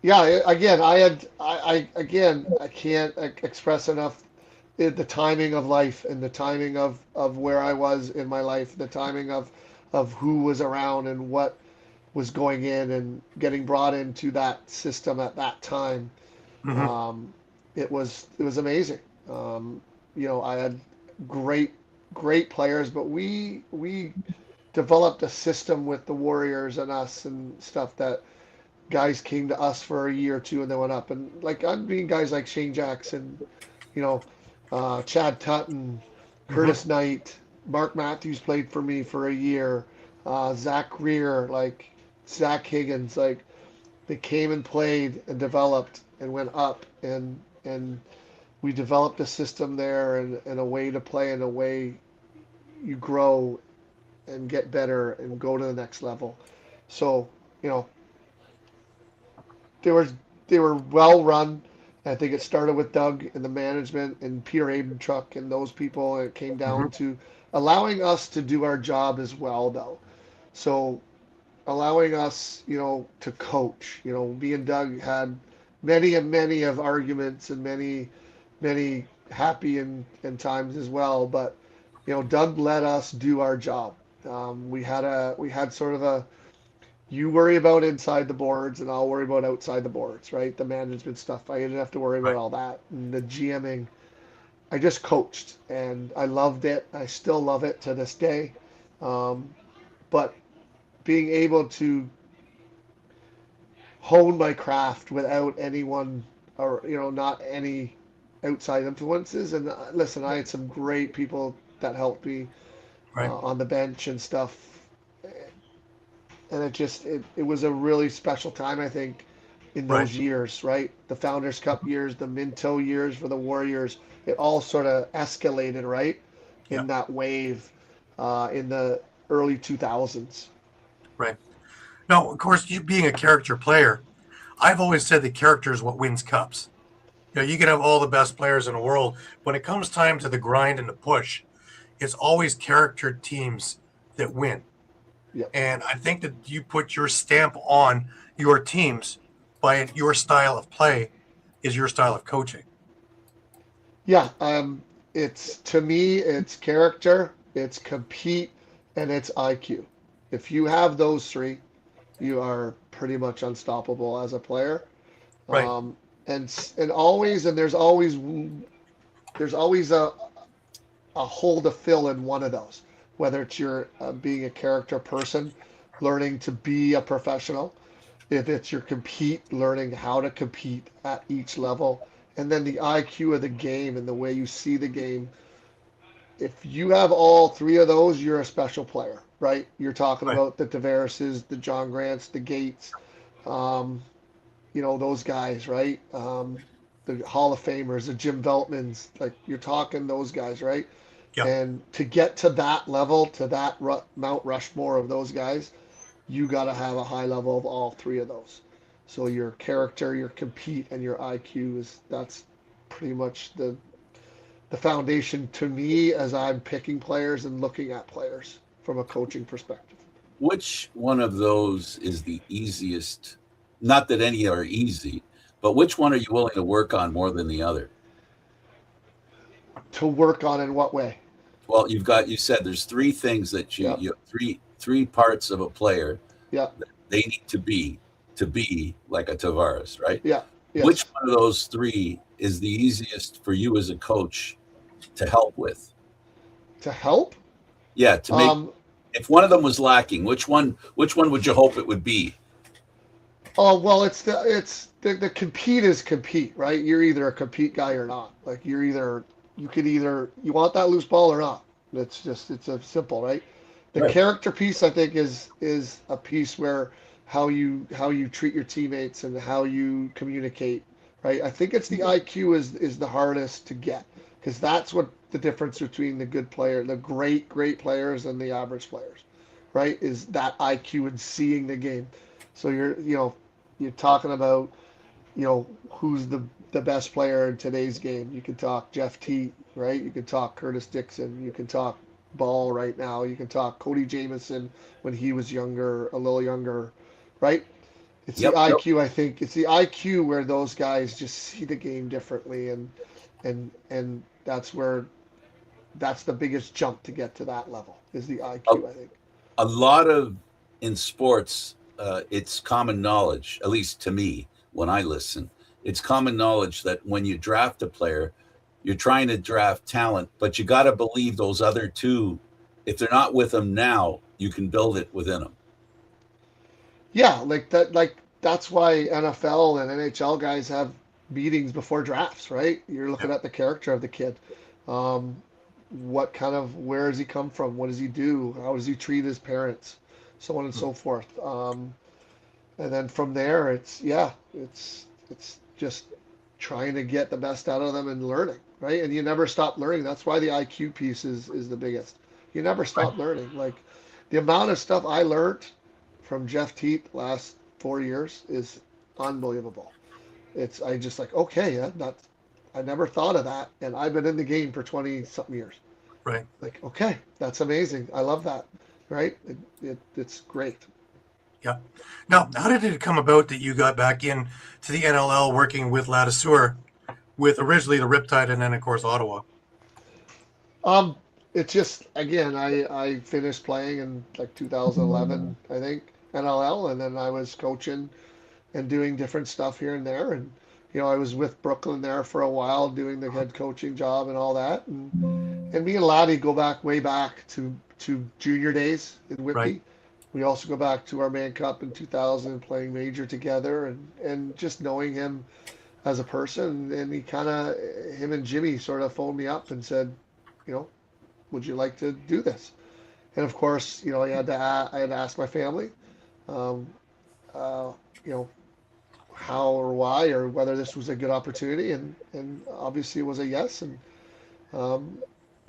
Yeah. Again, I can't express enough the timing of life, and the timing of where I was in my life, the timing of who was around and what was going in and getting brought into that system at that time. Hmm. Um, it was amazing. I had great great players, but we developed a system with the Warriors and us and stuff, that guys came to us for a year or two and they went up. And like, I mean, guys like Shane Jackson, you know, Chad Tutton, Hmm. Curtis Knight, Mark Matthews played for me for a year, Zach Greer, like Zach Higgins, like they came and played and developed and went up, and we developed a system there, and a way to play, and a way you grow and get better and go to the next level. So, you know, they were they were well run. I think it started with Doug and the management and Peter Abentruk and those people, and it came down Hmm. to allowing us to do our job as well, though. So allowing us, to coach. Me and Doug had many and many of arguments, and many, many happy and times as well. But Doug let us do our job. We had sort of a, you worry about inside the boards and I'll worry about outside the boards, right? The management stuff. I didn't have to worry about Right. all that. And the GMing, I just coached, and I loved it. I still love it to this day. Um, but being able to hone my craft without anyone, or not any outside influences. And listen, I had some great people that helped me Right. on the bench and stuff. And it was a really special time, I think, in Right. those years, right? The Founders Cup years, the Minto years for the Warriors, it all sort of escalated, right? Yeah. In that wave in the early 2000s. Right. Now, of course, you being a character player, I've always said that character is what wins cups. You can have all the best players in the world. When it comes time to the grind and the push, it's always character teams that win. Yep. And I think that you put your stamp on your teams by your style of play is your style of coaching. Yeah, it's to me, it's character, it's compete, and it's IQ. If you have those three, you are pretty much unstoppable as a player. Right. Um, and there's always a hole to fill in one of those. Whether it's your being a character person, learning to be a professional, if it's your compete, learning how to compete at each level, and then the IQ of the game and the way you see the game. If you have all three of those, you're a special player, right? You're talking Right. about the Tavareses, the John Grants, the Gates, um, those guys, right? The Hall of Famers, the Jim Veltmans, like you're talking those guys, right? Yeah. And to get to that level, to that Mount Rushmore of those guys, you got to have a high level of all three of those. So your character, your compete, and your IQ that's pretty much the foundation to me as I'm picking players and looking at players from a coaching perspective. Which one of those is the easiest? Not that any are easy, but which one are you willing to work on more than the other? To work on in what way? Well, you said there's three things that Yeah, you have three parts of a player yeah, that they need to be like a Tavares, right? yeah, Which yes. one of those three is the easiest for you as a coach to help with? To help? Yeah, to make Um, if one of them was lacking, which one would you hope it would be? oh well, the compete is compete, right? You're either a compete guy or not. Like you want that loose ball or not. It's a simple, right? The Right. character piece I think is a piece where how you treat your teammates and how you communicate, right? I think it's the IQ is the hardest to get because that's what the difference between the good player, the great players and the average players, right? Is that IQ and seeing the game. So you're talking about who's the best player in today's game. You can talk Jeff Teat, right? You can talk Curtis Dixon. You can talk Ball right now. You can talk Cody Jamieson when he was younger, a little younger, right? It's the Yep. Yep. IQ. I think it's the IQ where those guys just see the game differently, and that's the biggest jump to get to that level is the A, IQ. I think. a lot of in sports, it's common knowledge, at least to me when I listen. It's common knowledge that when you draft a player, you're trying to draft talent, but you got to believe those other two. If they're not with them now, you can build it within them. Yeah, like that. Like that's why NFL and NHL guys have meetings before drafts, right? You're Yeah. looking at the character of the kid. Um, where does he come from? What does he do? How does he treat his parents? So on and Hmm. so forth. And then from there, it's just trying to get the best out of them and learning, right? And you never stop learning. That's why the IQ piece is the biggest. You never Right. stop learning. Like the amount of stuff I learned from Jeff Teat last 4 years is unbelievable. I just like okay, that's I never thought of that, and I've been in the game for 20 something years. Right. Like okay, that's amazing. I love that. Right? It's great. Yeah. Now, how did it come about that you got back in to the NLL working with Ladouceur with originally the Riptide and then, of course, Ottawa? Um, it's just again, I finished playing in like 2011, I think, NLL, and then I was coaching and doing different stuff here and there, and I was with Brooklyn there for a while doing the head coaching job and all that, and me and Laddie go back way back to junior days in Right. Whitby. We also go back to our Man Cup in 2000, playing major together, and just knowing him as a person, and him and Jimmy sort of phoned me up and said, you know, would you like to do this? And of course, I had to ask my family, um, uh, you know, how or why or whether this was a good opportunity, and obviously it was a yes, and um,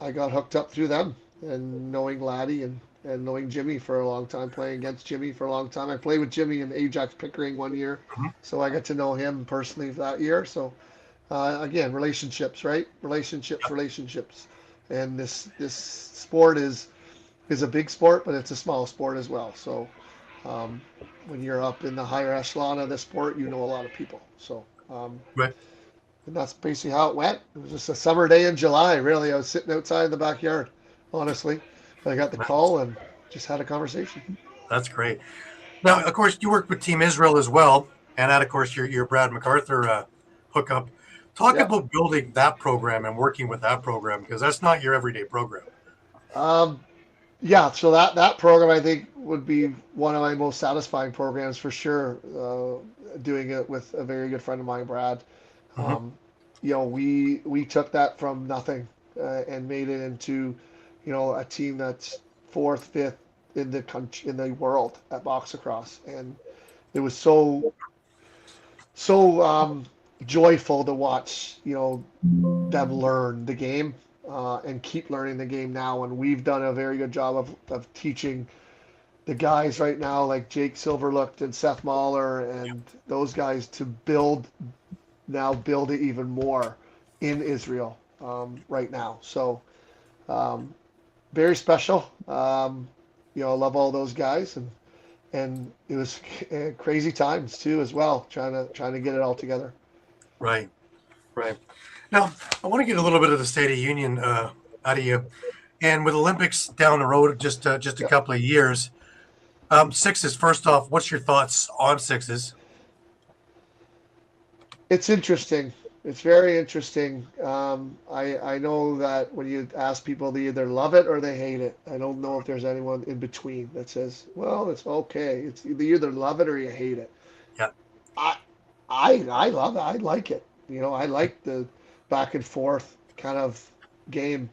I got hooked up through them, and knowing Laddie and knowing Jimmy for a long time, playing against Jimmy for a long time. I played with Jimmy in Ajax Pickering one year, Mhm. so I got to know him personally that year. So again, relationships, right? Relationships, and this sport is a big sport, but it's a small sport as well. So um, when you're up in the higher echelon of the sport, you know a lot of people. So Right. and that's basically how it went. It was just a summer day in July. Really, I was sitting outside in the backyard, honestly. I got the Nice. call and just had a conversation. That's great. Now, of course, you work with Team Israel as well, and that, of course, your Brad MacArthur hookup. Talk Yeah. about building that program and working with that program because that's not your everyday program. Um, yeah. So that program I think would be one of my most satisfying programs for sure. Doing it with a very good friend of mine, Brad. Hmm. Um, we took that from nothing and made it into, a team that's fourth, fifth in the country, in the world at box lacrosse, and it was so joyful to watch, them learn the game and keep learning the game now. And we've done a very good job of teaching the guys right now, like Jake Silverlook and Seth Mahler and those guys, to build it even more in Israel right now. So um, very special. I love all those guys, and it was crazy times too as well, trying to get it all together. Right. Right. Now, I want to get a little bit of the State of Union out of you. And with Olympics down the road, just a Yeah. couple of years, sixes. First off, what's your thoughts on sixes? It's interesting. It's very interesting. I know that when you ask people, they either love it or they hate it. I don't know if there's anyone in between that says, "Well, it's okay." It's you either love it or you hate it. Yeah. I I love it. I like it. I like the back and forth kind of game.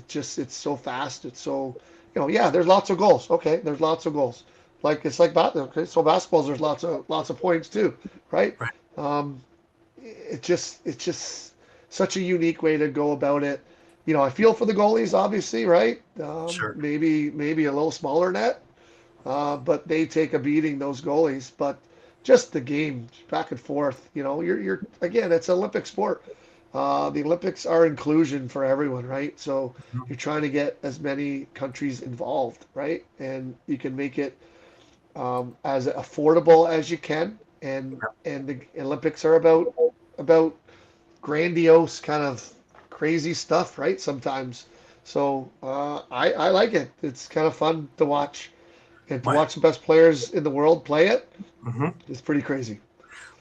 It's so fast. It's so yeah. There's lots of goals. Okay, there's lots of goals. Like it's like okay, so basketballs. There's lots of points too, right? Right. Um, it's just such a unique way to go about it. I feel for the goalies, obviously, right? Sure. Maybe a little smaller net, but they take a beating, those goalies. But just the game back and forth, you're again, it's Olympic sport. The Olympics are inclusion for everyone, right? So Mhm. you're trying to get as many countries involved, right? And you can make it as affordable as you can. And the Olympics are about grandiose kind of crazy stuff, right? Sometimes. So I like it. It's kind of fun to watch, and to My watch the best players in the world play it. mhm. It's pretty crazy.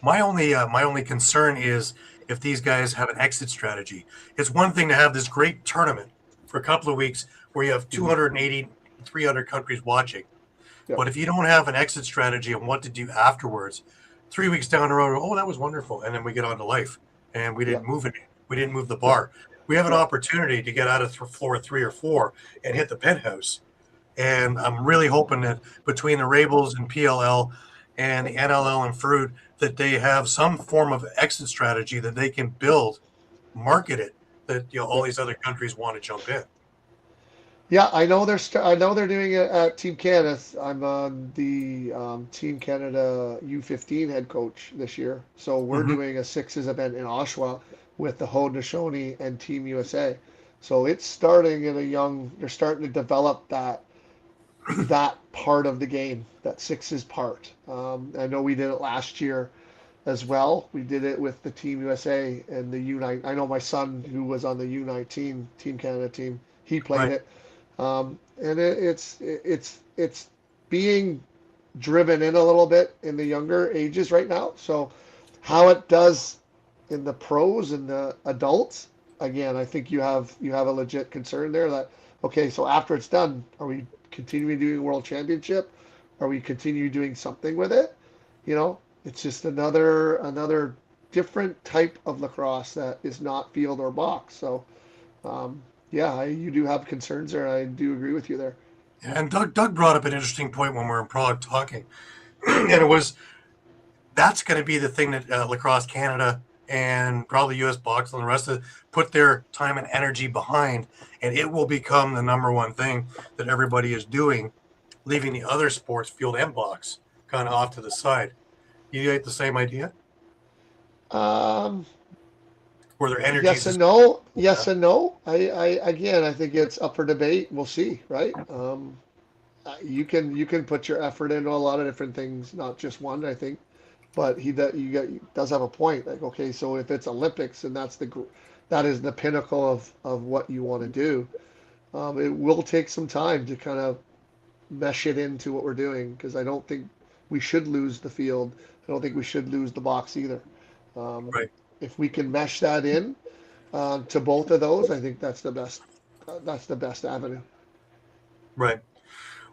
my only concern is if these guys have an exit strategy. It's one thing to have this great tournament for a couple of weeks where you have Mhm. 280, 300 countries watching. Yep. But if you don't have an exit strategy and what to do afterwards, 3 weeks down the road, oh, that was wonderful. And then we get on to life and we didn't Yep. move it. We didn't move the Yep. bar. We have an Yep. opportunity to get out of floor 3 or 4 and hit the penthouse. And I'm really hoping that between the Rabels and PLL and the NLL and Fruit, that they have some form of exit strategy that they can build, market it, that all Yep. these other countries want to jump in. Yeah, I know they're doing it at Team Canada. I'm on the Team Canada U15 head coach this year, so we're Hmm. doing a sixes event in Oshawa with the Haudenosaunee and Team USA. So it's starting in a young. They're starting to develop that part of the game, that sixes part. I know we did it last year as well. We did it with the Team USA and the U9. I know my son, who was on the U19 Team Canada team, he played Right. it, and it's being driven in a little bit in the younger ages right now. So how it does in the pros and the adults, again, I think you have a legit concern there that okay, so after it's done, are we continuing doing world championship? Are we continue doing something with it? It's just another different type of lacrosse that is not field or box. So Yeah, you do have concerns there. I do agree with you there. And Doug brought up an interesting point when we were in Prague talking, and it was that's going to be the thing that Lacrosse Canada and probably U.S. Boxing and the rest of it put their time and energy behind, and it will become the number one thing that everybody is doing, leaving the other sports, field and box, kind of off to the side. You get the same idea? Um, Where their energies yes is and no. uh, Yes and no. Again, I think it's up for debate. We'll see, right? You can put your effort into a lot of different things, not just one. I think, but does have a point. Like, okay, so if it's Olympics and that is the pinnacle of what you want to do, it will take some time to kind of mesh it into what we're doing because I don't think we should lose the field. I don't think we should lose the box either. Um, right, if we can mesh that in to both of those, I think that's the best. That's the best avenue. right.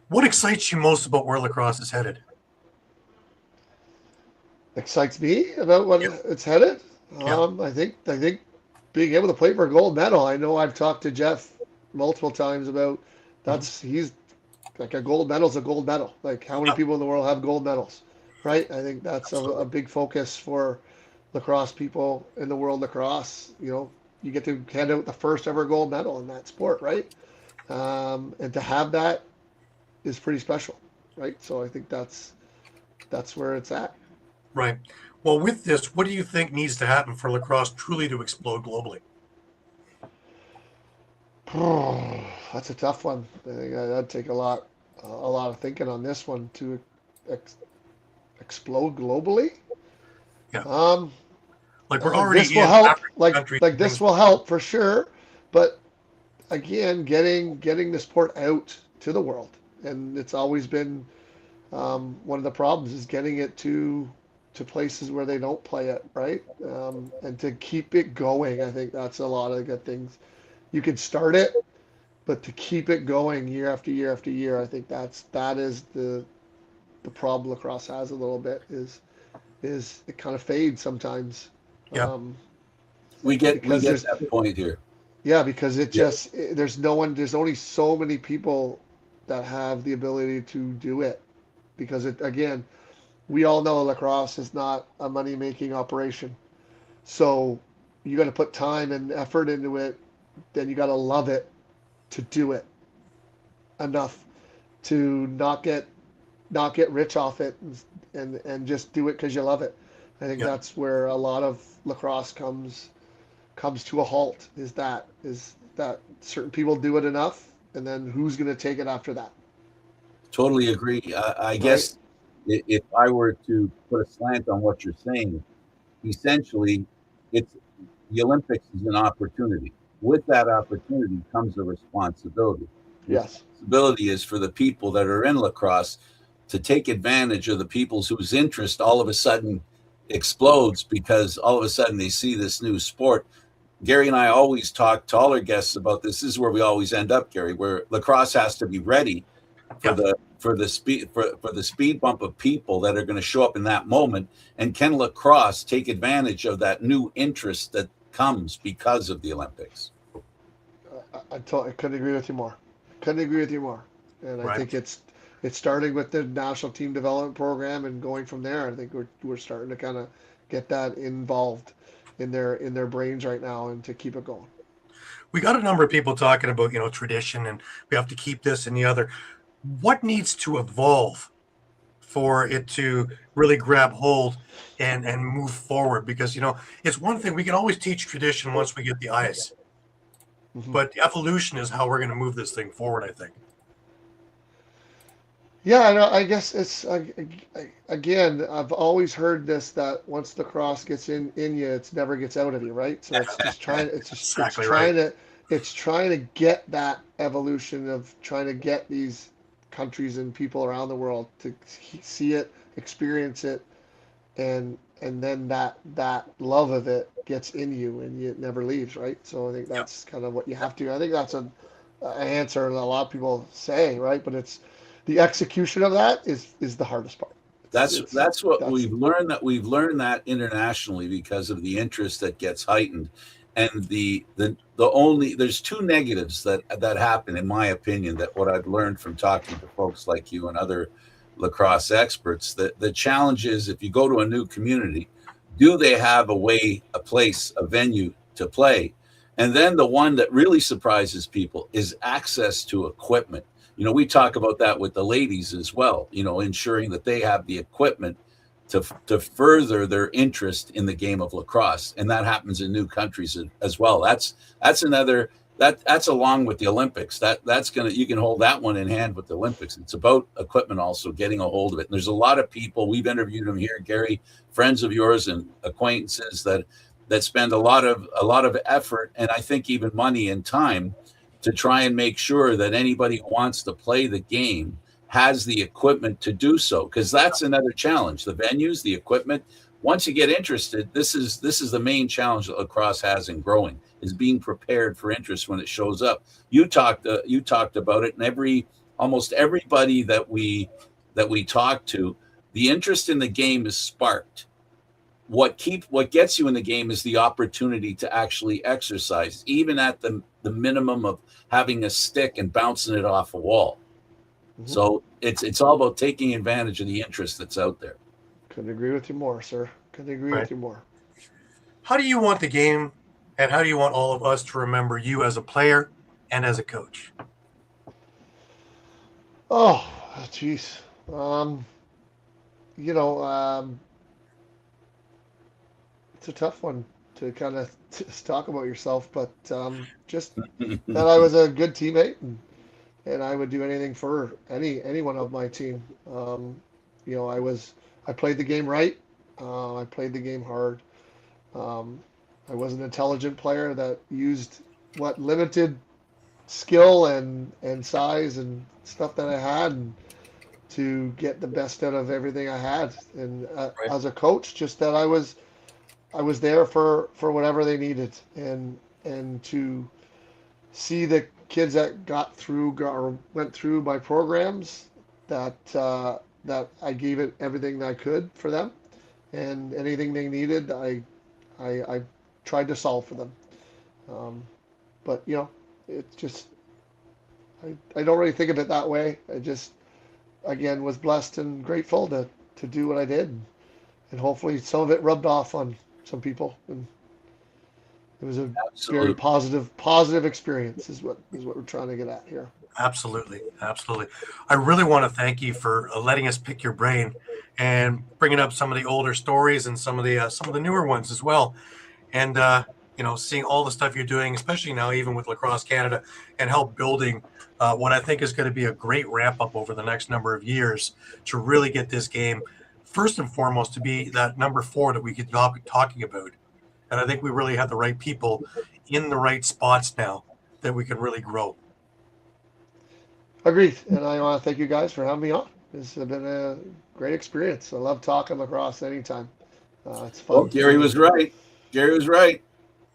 What excites you most about where lacrosse is headed? Excites me about what Yep. it's headed. Yeah. I think being able to play for a gold medal. I know I've talked to Jeff multiple times about Mm-hmm. he's like a gold medal's a gold medal. Like how many Yep. people in the world have gold medals, right? I think that's a Absolutely. big focus for lacrosse people in the world lacrosse. You get to hand out the first ever gold medal in that sport, right? And to have that is pretty special, right? So I think that's where it's at. Right. Well, with this, what do you think needs to happen for lacrosse truly to explode globally? That's a tough one. I think that'd take a lot of thinking on this one to ex- explode globally. Yeah. Um, Like we're this already will in help. African Like countries like and things. this will help for sure. But again, getting the sport out to the world, and it's always been one of the problems is getting it to places where they don't play it, right? And to keep it going, I think that's a lot of the good things. You can start it, but to keep it going year after year after year, I think that is the problem lacrosse has a little bit is it kind of fades sometimes, Yeah. um, We because get that point here. yeah, because Yeah. there's no one, there's only so many people that have the ability to do it because it again, we all know lacrosse is not a money making operation, so you got to put time and effort into it, then you got to love it to do it enough to not get rich off it and just do it because you love it. I think Yeah. that's where a lot of lacrosse comes to a halt. Is that certain people do it enough, and then who's going to take it after that, Totally agree. I right? guess if I were to put a slant on what you're saying, essentially, it's the Olympics is an opportunity. With that opportunity comes a responsibility. The Yes. responsibility is for the people that are in lacrosse to take advantage of the people's whose interest all of a sudden explodes because all of a sudden they see this new sport. Gary and I always talk to all our guests about this. This is where we always end up, Gary, where lacrosse has to be ready for Yeah. the speed bump of people that are going to show up in that moment. And can lacrosse take advantage of that new interest that comes because of the Olympics? I couldn't agree with you more. Couldn't agree with you more. And I Right. think it's starting with the national team development program and going from there. I think we're starting to kind of get that involved in their brains right now and to keep it going. We got a number of people talking about, tradition and we have to keep this and the other. What needs to evolve for it to really grab hold and move forward? Because, it's one thing we can always teach tradition once we get the ice, Mhm. but evolution is how we're going to move this thing forward, I think. Yeah, I guess again. I've always heard this that once the cross gets in you, it never gets out of you, right? So it's just trying. It's Exactly right. trying to get that evolution of trying to get these countries and people around the world to see it, experience it, and then that love of it gets in you and it never leaves, right? So I think Yeah. that's kind of what you have to. I think that's an answer that a lot of people say, right? But it's the execution of that is the hardest part. It's That's what that's we've learned that internationally because of the interest that gets heightened. And there's two negatives that happen, in my opinion, that what I've learned from talking to folks like you and other lacrosse experts, that the challenge is, if you go to a new community, do they have a place, a venue to play? And then the one that really surprises people is access to equipment. We talk about that with the ladies as well, ensuring that they have the equipment to further their interest in the game of lacrosse. And that happens in new countries as well. That's along with the Olympics. You can hold that one in hand with the Olympics. It's about equipment also, getting a hold of it. And there's a lot of people, we've interviewed them here, Gary, friends of yours and acquaintances that spend a lot of effort, and I think even money and time, to try and make sure that anybody who wants to play the game has the equipment to do so, because that's another challenge. The venues, the equipment. Once you get interested, this is the main challenge that lacrosse has in growing, is being prepared for interest when it shows up. You talked about it, and almost everybody that we talk to, the interest in the game is sparked. What gets you in the game is the opportunity to actually exercise, even at the minimum of having a stick and bouncing it off a wall. Mm-hmm. So it's all about taking advantage of the interest that's out there. Couldn't agree with you more, sir. Couldn't agree with you more. How do you want the game, and how do you want all of us to remember you as a player and as a coach? Oh, geez. It's a tough one to kind of talk about yourself, but just that I was a good teammate, and I would do anything for anyone of my team. I played the game right. I played the game hard. I was an intelligent player that used what limited skill and size and stuff that I had to get the best out of everything I had. And as a coach, just that I was there for whatever they needed, and to see the kids that went through my programs, that I gave it everything that I could for them, and anything they needed, I tried to solve for them. But it's just, I don't really think of it that way. I just, again, was blessed and grateful to do what I did, and hopefully some of it rubbed off on some people, and it was a very positive experience is what we're trying to get at here. Absolutely. I really want to thank you for letting us pick your brain and bringing up some of the older stories and some of the newer ones as well, and seeing all the stuff you're doing, especially now even with Lacrosse Canada, and help building what I think is going to be a great ramp up over the next number of years to really get this game, first and foremost, to be that number 4 that we could be talking about. And I think we really have the right people in the right spots now that we can really grow. Agreed. And I want to thank you guys for having me on. This has been a great experience. I love talking lacrosse anytime. It's fun. Well, Gary was right.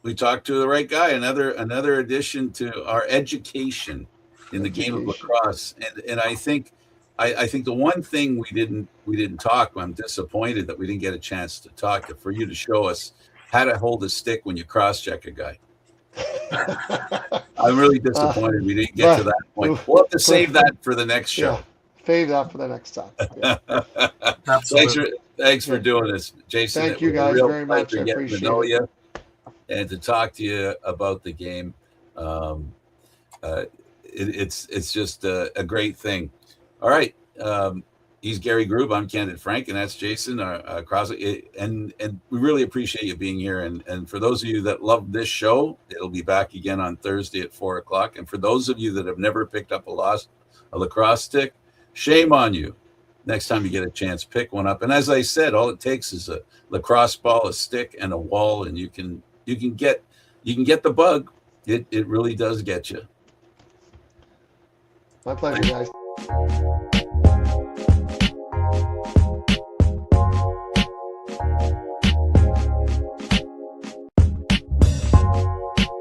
We talked to the right guy. Another addition to our education in the game of lacrosse. And I think the one thing we didn't talk, I'm disappointed that we didn't get a chance to talk, for you to show us how to hold a stick when you cross-check a guy. I'm really disappointed we didn't get to that point. We'll have to save that for the next show. Yeah, save that for the next time. Yeah. Thanks for doing this, Jason. Thank you guys very much. I appreciate it. And to talk to you about the game. It's just a great thing. All right. He's Gary Groob. I'm Candid Frank, and that's Jason Crosbie. And we really appreciate you being here. And for those of you that love this show, it'll be back again on Thursday at 4:00. And for those of you that have never picked up a lacrosse stick, shame on you. Next time you get a chance, pick one up. And as I said, all it takes is a lacrosse ball, a stick, and a wall, and you can get the bug. It really does get you. My pleasure, guys.